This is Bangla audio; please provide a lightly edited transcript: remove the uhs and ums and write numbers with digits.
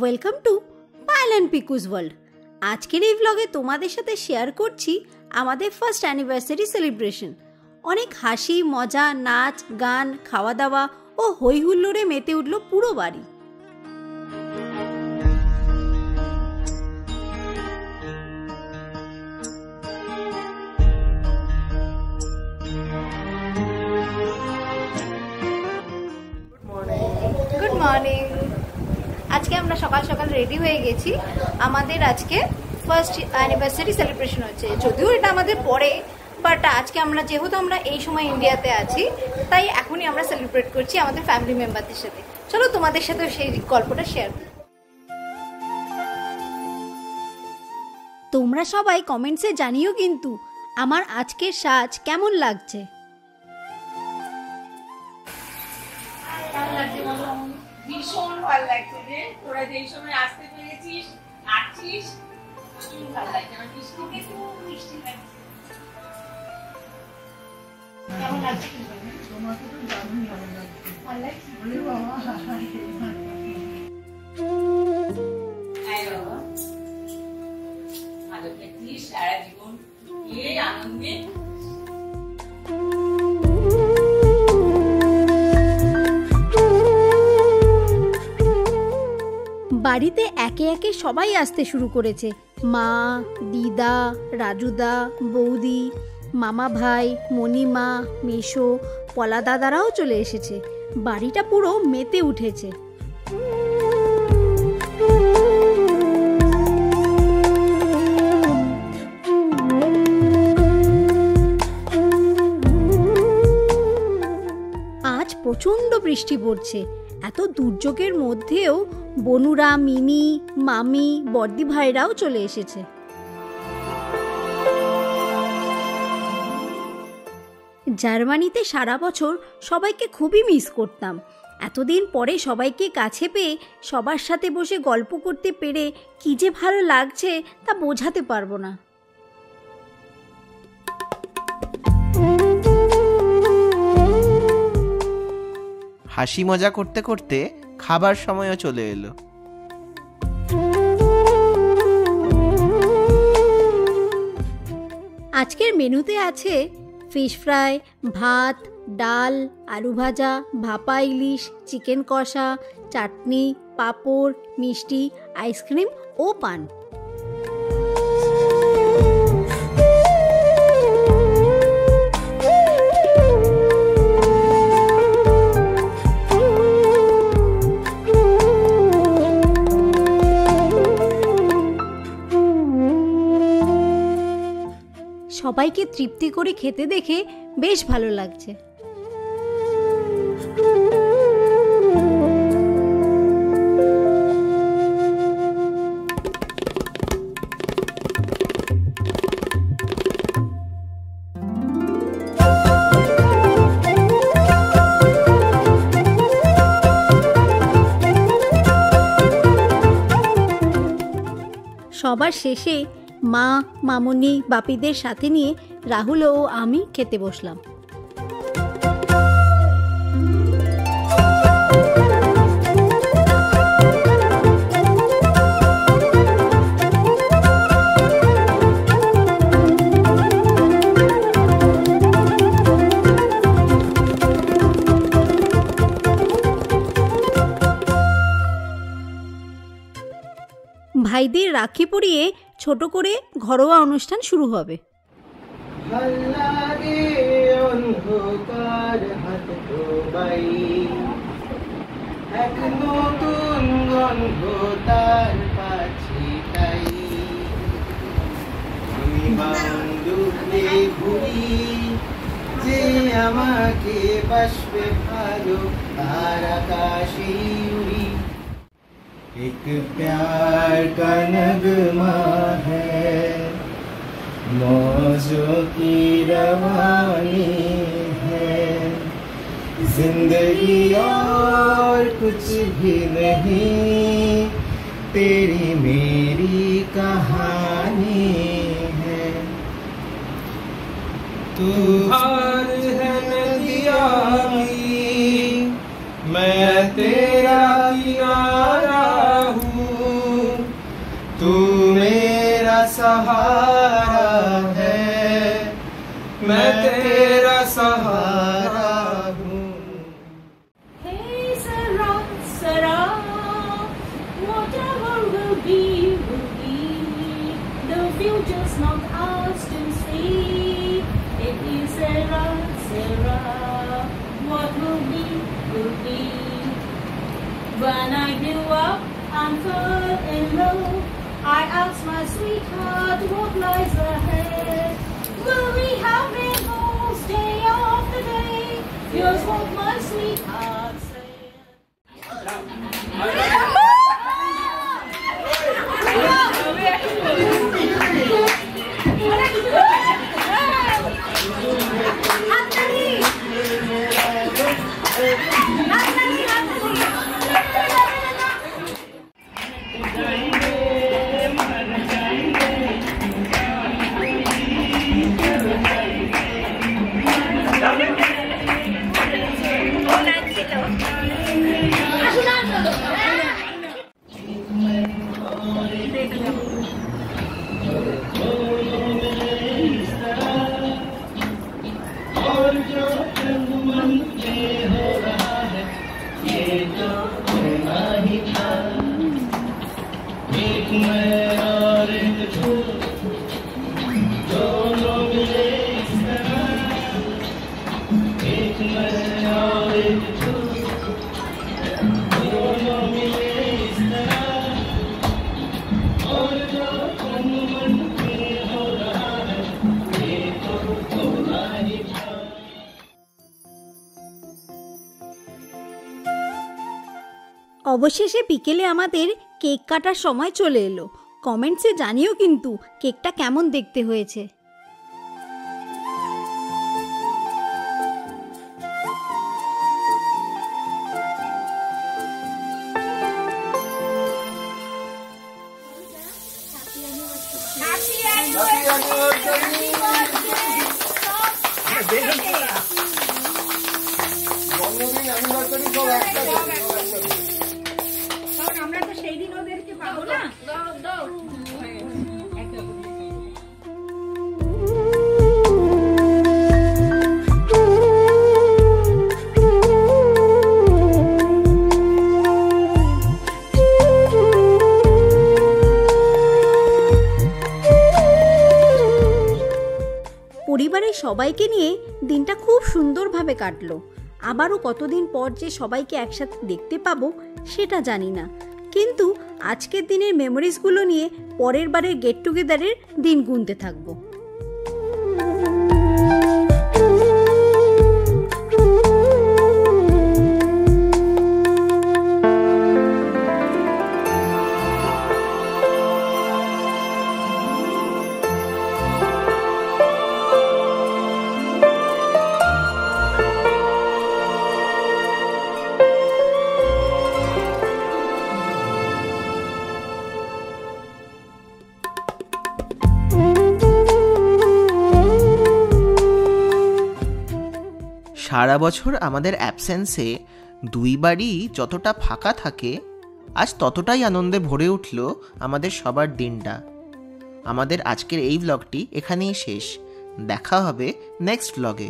Welcome to Payel and পিকুস world. আজকের এই ব্লগে তোমাদের সাথে শেয়ার করছি আমাদের ফার্স্ট অ্যানিভার্সারি সেলিব্রেশন। অনেক হাসি মজা, নাচ গান, খাওয়া দাওয়া ও হই হুল্লোড়ে মেতে উঠল পুরো বাড়ি। Good morning. আজকে আমরা সকাল সকাল রেডি হয়ে গেছি। আমাদের আজকে ফার্স্ট অ্যানিভার্সারি সেলিব্রেশন হচ্ছে, যদিও এটা আমাদের পরে, বাট আজকে যেহেতু আমরা এই সময় ইন্ডিয়াতে আছি, তাই এখনই আমরা সেলিব্রেট করছি আমাদের ফ্যামিলি মেম্বারদের সাথে। চলো তোমাদের সাথে সেই গল্পটা শেয়ার করি। তোমরা সবাই কমেন্টসে জানিও কিন্তু আমার আজকের সাজ কেমন লাগছে। ভীষণ ভালো লাগছে রে, তোরা যেই সময় আসতে পেরেছিস, আসছিস, ভীষণ ভালো লাগছে। আমার মিষ্টিকে খুব মিষ্টি লাগছে। কেমন লাগছে? তোমাকে তো দারুণ ভালো লাগছে। ভালো লাগছে? বলে বাবা। আয় বাবা, ভালো থাকিস সারা জীবন, এই আনন্দে। বাড়িতে একে একে সবাই আসতে শুরু করেছে। মা, দিদা, রাজুদা, বৌদি, মামা ভাই, মণিমা, মেশো, পলা দাদারাও চলে এসেছে। বাড়িটা পুরো মেতে উঠেছে। আজ প্রচণ্ড বৃষ্টি পড়ছে। এত দুর্যোগের মধ্যেও বনুরা, মিনি, মামি, বর্দি ভাইরাও চলে এসেছে। জার্মানিতে সারা বছর সবাইকে খুবই মিস করতাম। এতদিন পরে সবাইকে কাছে পেয়ে সবার সাথে বসে গল্প করতে পেরে কি যে ভালো লাগছে তা বোঝাতে পারবো না। হাসি মজা করতে করতে খাবার সময়ও চলে এলো। আজকের মেনুতে আছে ফিশ ফ্রাই, ভাত, ডাল, আলু ভাজা, ভাপা ইলিশ, চিকেন কষা, চাটনি, পাঁপড়, মিষ্টি, আইসক্রিম ও পান। সবাইকে তৃপ্তি করে খেতে দেখে বেশ ভালো লাগছে। সবার শেষে মা, মামুনি, বাপিদের সাথে নিয়ে রাহুল ও আমি খেতে বসলাম। ভাইদের রাখি পরিয়ে ছোট করে ঘরোয়া অনুষ্ঠান শুরু হবে। যে আমাকে বাসবে ভালো আর আকাশে উড়ি, एक प्यार का नगमा है, मौजों की रवानी है, जिंदगी और कुछ भी नहीं, तेरी मेरी कहानी है। तू हार है नदिया की, मैं तेरा किनारा हूँ, तू मेरा सहारा है, मैं तेरा सहारा हूँ। Hey Sarah, Sarah, whatever will be, the future's not ours to see. It is Sarah, Sarah, what will be, will be. When I grew up and fell in love, I asked my sweetheart what lies ahead. Will we have rainbows day after day? Here's what my sweetheart said. অবশেষে বিকেলে আমাদের কেক কাটার সময় চলে এলো। কমেন্টসে জানিও কিন্তু কেকটা কেমন দেখতে হয়েছে। আমরা তো সেই দিন ওদেরকে পাবো না। পরিবারের সবাইকে নিয়ে দিনটা খুব সুন্দরভাবে কাটলো। আবারও কতদিন পর যে সবাইকে একসাথে দেখতে পাবো সেটা জানি না, কিন্তু আজকের দিনের মেমোরিজগুলো নিয়ে পরের বারের গেট টুগেদারের দিন গুনতে থাকবো। সারা বছর আমাদের অ্যাবসেন্সে দুইবারই যতটা ফাঁকা থাকে, আজ ততটাই আনন্দে ভরে উঠল আমাদের সবার দিনটা। আমাদের আজকের এই ব্লগটি এখানেই শেষ। দেখা হবে নেক্সট ব্লগে।